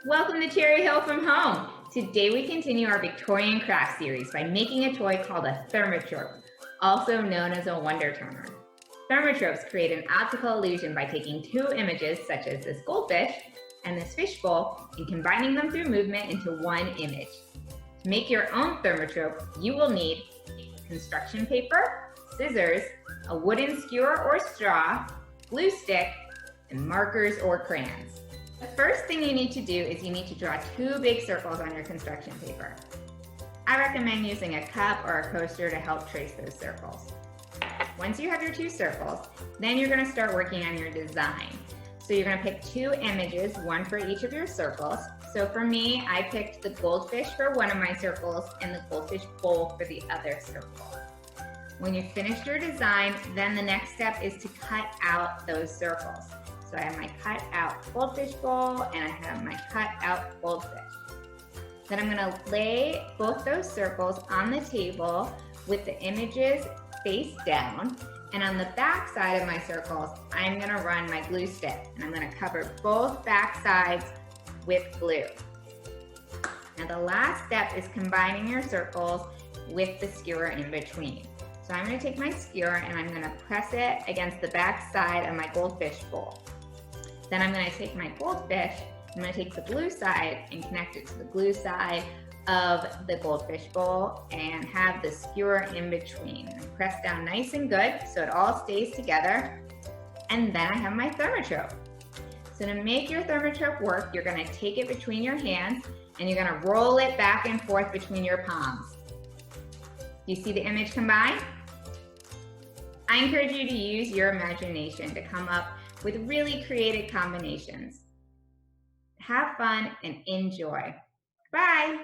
Welcome to Cherry Hill from Home. Today we continue our Victorian Craft Series by making a toy called a thaumatrope, also known as a wonder turner. Thaumatropes create an optical illusion by taking two images, such as this goldfish and this fishbowl, and combining them through movement into one image. To make your own thaumatrope, you will need construction paper, scissors, a wooden skewer or straw, glue stick, and markers or crayons. The first thing you need to do is you need to draw two big circles on your construction paper. I recommend using a cup or a coaster to help trace those circles. Once you have your two circles, then you're going to start working on your design. So you're going to pick two images, one for each of your circles. So for me, I picked the goldfish for one of my circles and the goldfish bowl for the other circle. When you've finished your design, then the next step is to cut out those circles. So I have my cut out goldfish bowl and I have my cut out goldfish. Then I'm going to lay both those circles on the table with the images face down. And on the back side of my circles, I'm going to run my glue stick and I'm going to cover both back sides with glue. Now the last step is combining your circles with the skewer in between. So I'm going to take my skewer and I'm going to press it against the back side of my goldfish bowl. Then I'm going to take my goldfish, I'm going to take the blue side and connect it to the glue side of the goldfish bowl and have the skewer in between. And press down nice and good so it all stays together. And then I have my thaumatrope. So to make your thaumatrope work, you're going to take it between your hands and you're going to roll it back and forth between your palms. You see the image combine? I encourage you to use your imagination to come up with really creative combinations. Have fun and enjoy. Bye.